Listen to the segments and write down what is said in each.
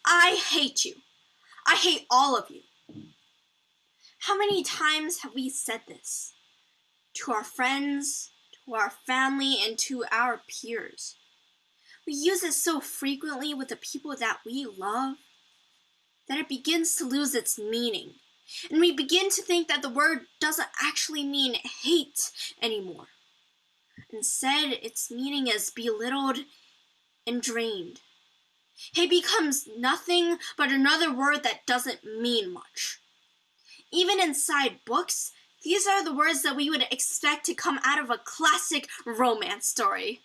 I hate you. I hate all of you. How many times have we said this? To our friends, to our family, and to our peers. We use it so frequently with the people that we love that it begins to lose its meaning. And we begin to think that the word doesn't actually mean hate anymore. Instead, its meaning is belittled and drained. Hate becomes nothing but another word that doesn't mean much. Even inside books, these are the words that we would expect to come out of a classic romance story,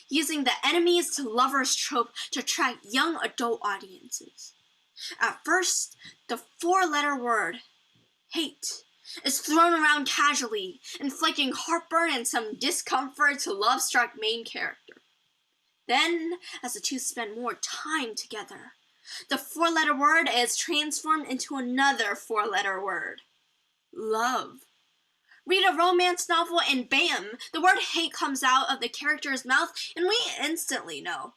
using the enemies to lovers trope to attract young adult audiences. At first, the four-letter word, hate, is thrown around casually, inflicting heartburn and some discomfort to love-struck main character. Then, as the two spend more time together, the four-letter word is transformed into another four-letter word, love. Read a romance novel and bam, the word hate comes out of the character's mouth and we instantly know,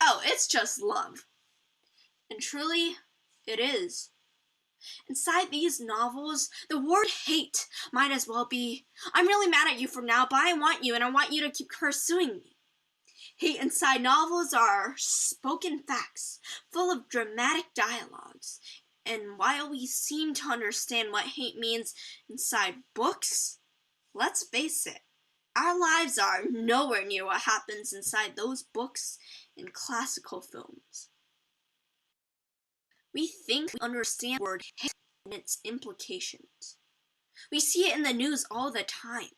oh, it's just love. And truly, it is. Inside these novels, the word hate might as well be, I'm really mad at you for now, but I want you and I want you to keep pursuing me. Hate inside novels are spoken facts, full of dramatic dialogues. And while we seem to understand what hate means inside books, let's face it, our lives are nowhere near what happens inside those books and classical films. We think we understand the word hate and its implications. We see it in the news all the time.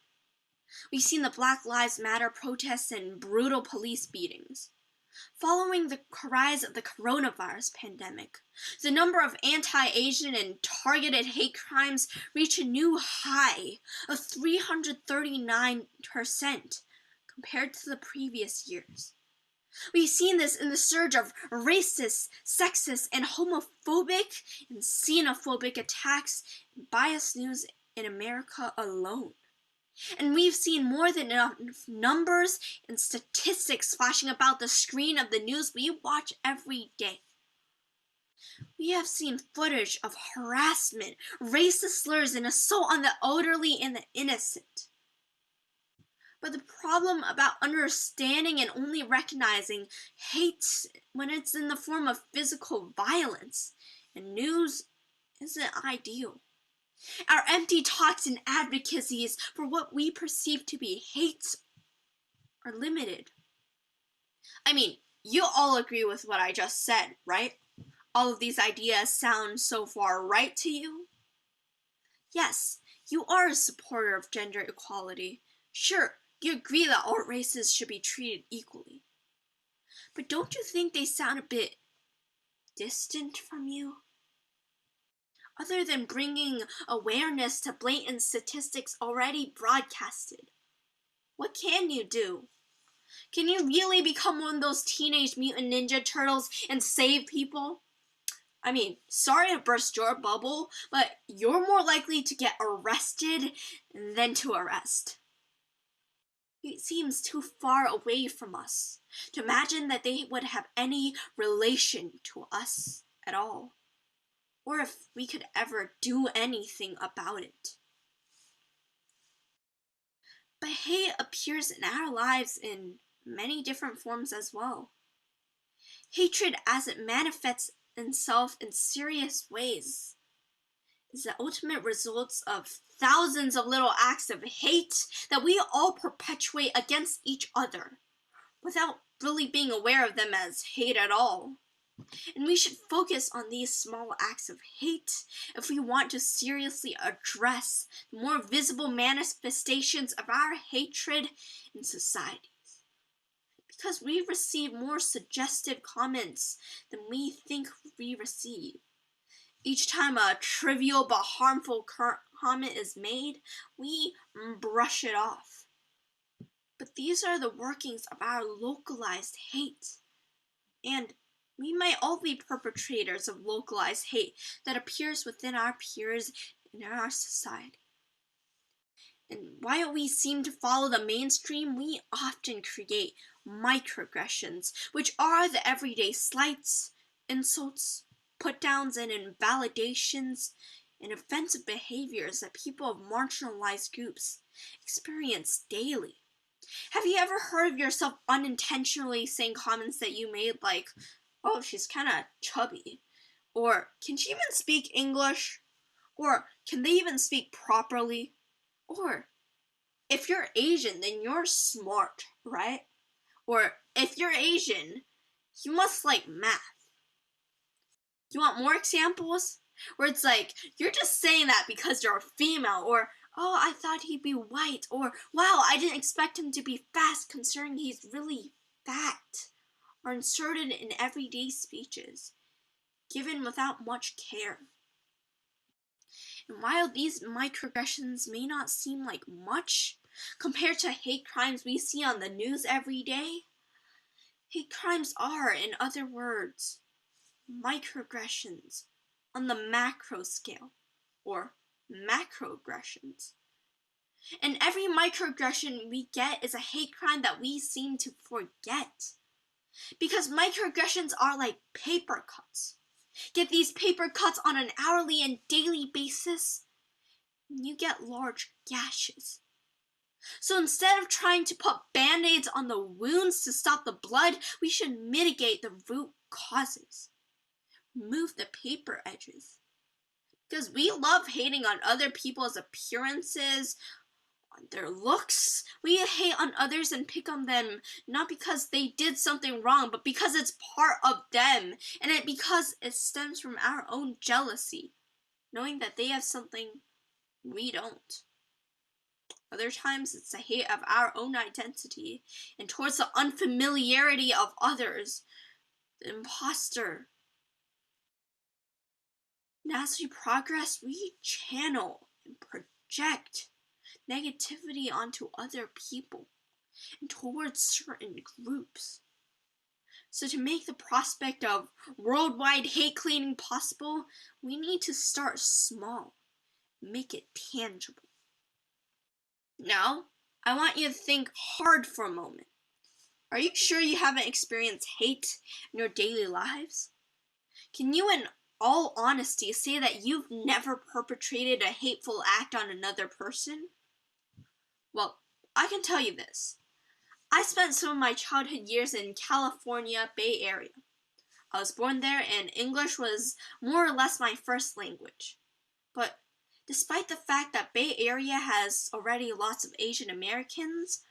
We've seen the Black Lives Matter protests and brutal police beatings. Following the rise of the coronavirus pandemic, the number of anti-Asian and targeted hate crimes reached a new high of 339% compared to the previous years. We've seen this in the surge of racist, sexist, and homophobic and xenophobic attacks and biased news in America alone. And we've seen more than enough numbers and statistics flashing about the screen of the news we watch every day. We have seen footage of harassment, racist slurs, and assault on the elderly and the innocent. But the problem about understanding and only recognizing hate when it's in the form of physical violence and news isn't ideal. Our empty talks and advocacies for what we perceive to be hate are limited. I mean, you all agree with what I just said, right? All of these ideas sound so far right to you? Yes, you are a supporter of gender equality. Sure, you agree that all races should be treated equally. But don't you think they sound a bit distant from you? Other than bringing awareness to blatant statistics already broadcasted, what can you do? Can you really become one of those teenage mutant ninja turtles and save people? I mean, sorry to burst your bubble, but you're more likely to get arrested than to arrest. It seems too far away from us to imagine that they would have any relation to us at all, or if we could ever do anything about it. But hate appears in our lives in many different forms as well. Hatred, as it manifests itself in serious ways, is the ultimate result of thousands of little acts of hate that we all perpetuate against each other, without really being aware of them as hate at all. And we should focus on these small acts of hate if we want to seriously address the more visible manifestations of our hatred in societies. Because we receive more suggestive comments than we think we receive. Each time a trivial but harmful comment is made, we brush it off. But these are the workings of our localized hate. And we might all be perpetrators of localized hate that appears within our peers and in our society. And while we seem to follow the mainstream, we often create microaggressions, which are the everyday slights, insults, put-downs, and invalidations and offensive behaviors that people of marginalized groups experience daily. Have you ever heard of yourself unintentionally saying comments that you made like, oh, she's kind of chubby, or can she even speak English, or can they even speak properly, or if you're Asian, then you're smart, right? Or if you're Asian, you must like math. You want more examples? Where it's like, you're just saying that because you're a female, or, oh, I thought he'd be white, or, wow, I didn't expect him to be fast considering he's really fat, are inserted in everyday speeches, given without much care. And while these microaggressions may not seem like much compared to hate crimes we see on the news every day, hate crimes are, in other words, microaggressions on the macro scale, or macroaggressions. And every microaggression we get is a hate crime that we seem to forget. Because microaggressions are like paper cuts. Get these paper cuts on an hourly and daily basis, and you get large gashes. So instead of trying to put band-aids on the wounds to stop the blood, we should mitigate the root causes. Remove the paper edges. Because we love hating on other people's appearances, on their looks. We hate on others and pick on them not because they did something wrong, but because it's part of them, and because it stems from our own jealousy, knowing that they have something we don't. Other times it's a hate of our own identity and towards the unfamiliarity of others, the imposter. And as we progress, we channel and project negativity onto other people and towards certain groups. So to make the prospect of worldwide hate cleaning possible, we need to start small, make it tangible. Now, I want you to think hard for a moment. Are you sure you haven't experienced hate in your daily lives? Can you, in all honesty, say that you've never perpetrated a hateful act on another person? Well, I can tell you this. I spent some of my childhood years in California, Bay Area. I was born there and English was more or less my first language. But despite the fact that Bay Area has already lots of Asian Americans,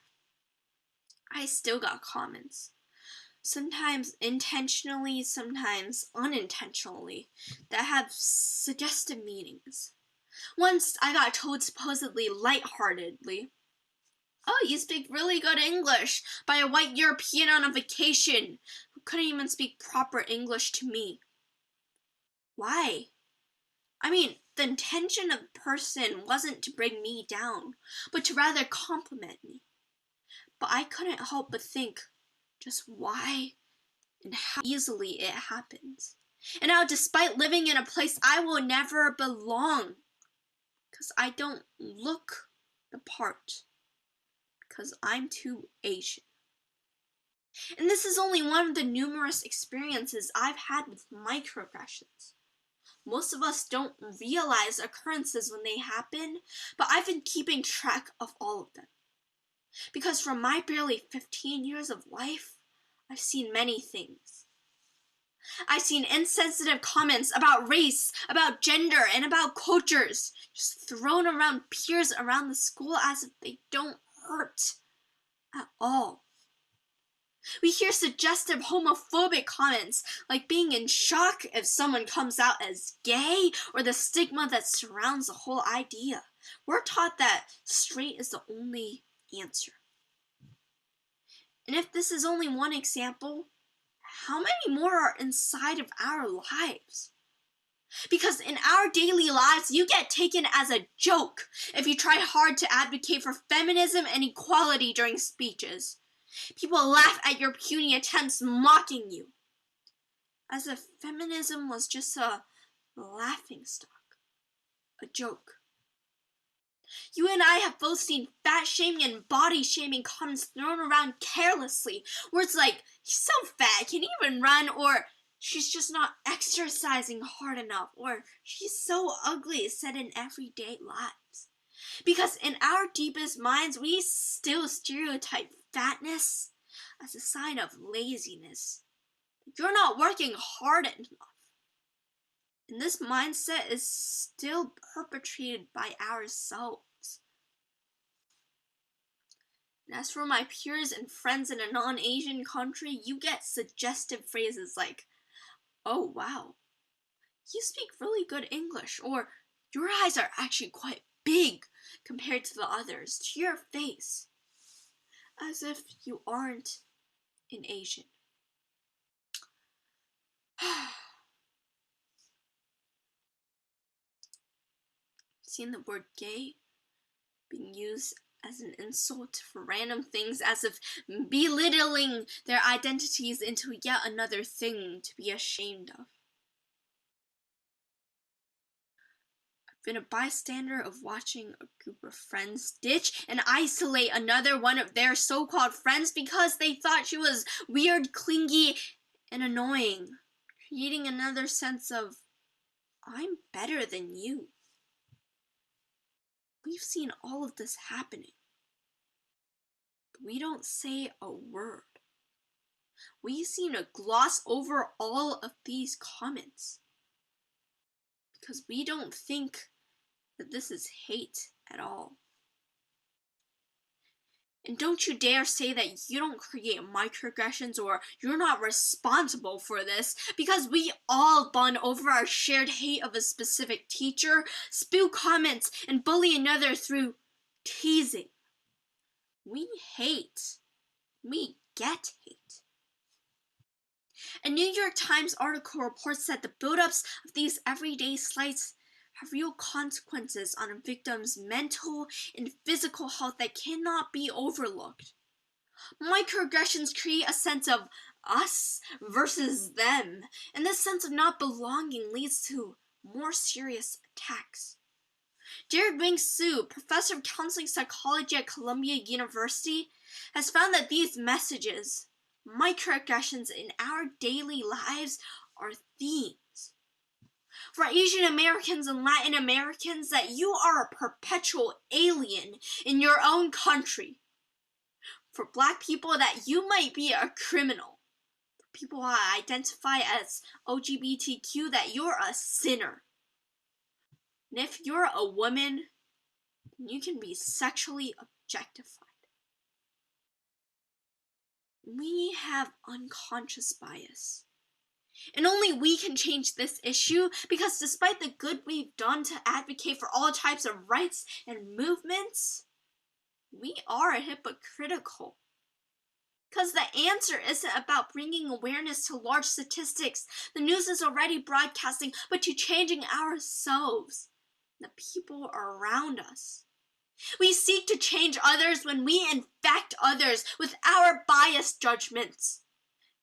I still got comments. Sometimes intentionally, sometimes unintentionally, that have suggestive meanings. Once I got told supposedly lightheartedly, oh, you speak really good English, by a white European on a vacation who couldn't even speak proper English to me. Why? I mean, the intention of the person wasn't to bring me down, but to rather compliment me. But I couldn't help but think just why and how easily it happens. And how despite living in a place I will never belong, because I don't look the part, because I'm too Asian. And this is only one of the numerous experiences I've had with microaggressions. Most of us don't realize occurrences when they happen, but I've been keeping track of all of them. Because from my barely 15 years of life, I've seen many things. I've seen insensitive comments about race, about gender, and about cultures just thrown around peers around the school as if they don't hurt at all. We hear suggestive homophobic comments like being in shock if someone comes out as gay or the stigma that surrounds the whole idea. We're taught that straight is the only answer. And if this is only one example, how many more are inside of our lives? Because in our daily lives, you get taken as a joke if you try hard to advocate for feminism and equality during speeches. People laugh at your puny attempts, mocking you, as if feminism was just a laughingstock, a joke. You and I have both seen fat shaming and body shaming comments thrown around carelessly. Words like, he's so fat, can he even run? Or, she's just not exercising hard enough, or she's so ugly said in everyday lives. Because in our deepest minds, we still stereotype fatness as a sign of laziness. You're not working hard enough. And this mindset is still perpetrated by ourselves. And as for my peers and friends in a non-Asian country, you get suggestive phrases like, "Oh wow, you speak really good English," or "Your eyes are actually quite big compared to the others," to your face, as if you aren't an Asian. Seeing the word gay being used as an insult for random things, as if belittling their identities into yet another thing to be ashamed of. I've been a bystander of watching a group of friends ditch and isolate another one of their so-called friends because they thought she was weird, clingy, and annoying, creating another sense of, "I'm better than you." We've seen all of this happening. But we don't say a word. We seem to gloss over all of these comments because we don't think that this is hate at all. And don't you dare say that you don't create microaggressions or you're not responsible for this, because we all bond over our shared hate of a specific teacher, spew comments, and bully another through teasing. We hate. We get hate. A New York Times article reports that the buildups of these everyday slights have real consequences on a victim's mental and physical health that cannot be overlooked. Microaggressions create a sense of us versus them, and this sense of not belonging leads to more serious attacks. Jared Wing Su, professor of counseling psychology at Columbia University, has found that these messages, microaggressions in our daily lives, are themes. For Asian Americans and Latin Americans, that you are a perpetual alien in your own country. For Black people, that you might be a criminal. For people who identify as LGBTQ, that you're a sinner. And if you're a woman, you can be sexually objectified. We have unconscious bias. And only we can change this issue, because despite the good we've done to advocate for all types of rights and movements, we are hypocritical. Because the answer isn't about bringing awareness to large statistics the news is already broadcasting, but to changing ourselves, the people around us. We seek to change others when we infect others with our biased judgments.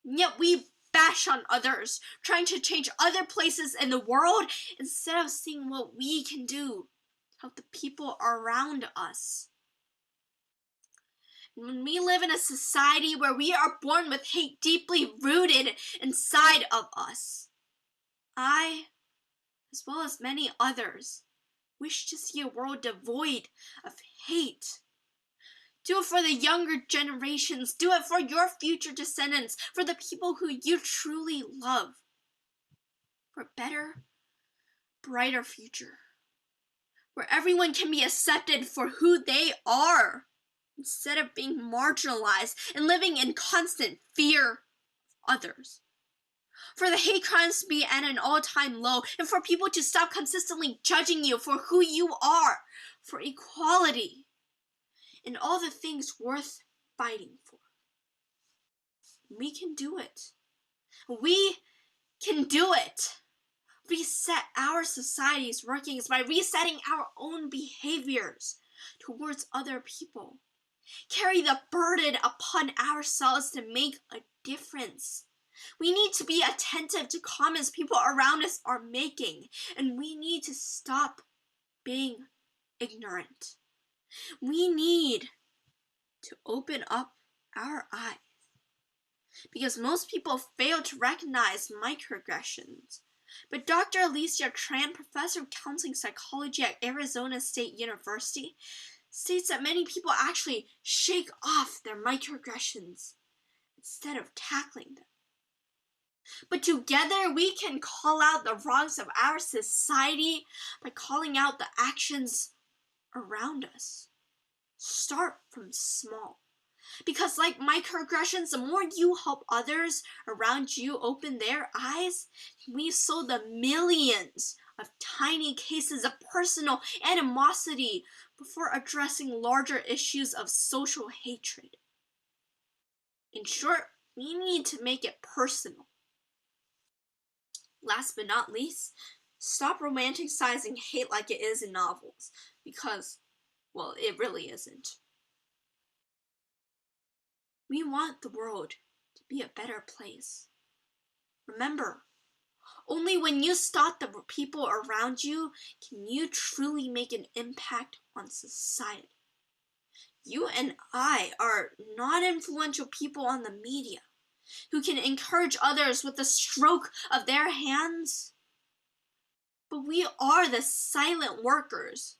Yet we bash on others, trying to change other places in the world instead of seeing what we can do to help the people around us. When we live in a society where we are born with hate deeply rooted inside of us, I, as well as many others, wish to see a world devoid of hate. Do it for the younger generations. Do it for your future descendants, for the people who you truly love. For a better, brighter future, where everyone can be accepted for who they are, instead of being marginalized and living in constant fear of others. For the hate crimes to be at an all-time low, and for people to stop consistently judging you for who you are. For equality, and all the things worth fighting for. We can do it. We can do it. Reset our society's workings by resetting our own behaviors towards other people. Carry the burden upon ourselves to make a difference. We need to be attentive to comments people around us are making, and we need to stop being ignorant. We need to open up our eyes because most people fail to recognize microaggressions. But Dr. Alicia Tran, professor of counseling psychology at Arizona State University, states that many people actually shake off their microaggressions instead of tackling them. But together we can call out the wrongs of our society by calling out the actions around us. Start from small. Because like microaggressions, the more you help others around you open their eyes, we sow the millions of tiny cases of personal animosity before addressing larger issues of social hatred. In short, we need to make it personal. Last but not least, stop romanticizing hate like it is in novels, because, well, it really isn't. We want the world to be a better place. Remember, only when you stop the people around you can you truly make an impact on society. You and I are not influential people on the media who can encourage others with the stroke of their hands. But we are the silent workers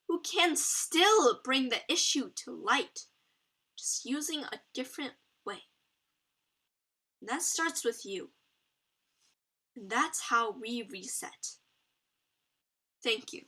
who can still bring the issue to light, just using a different way. And that starts with you. And that's how we reset. Thank you.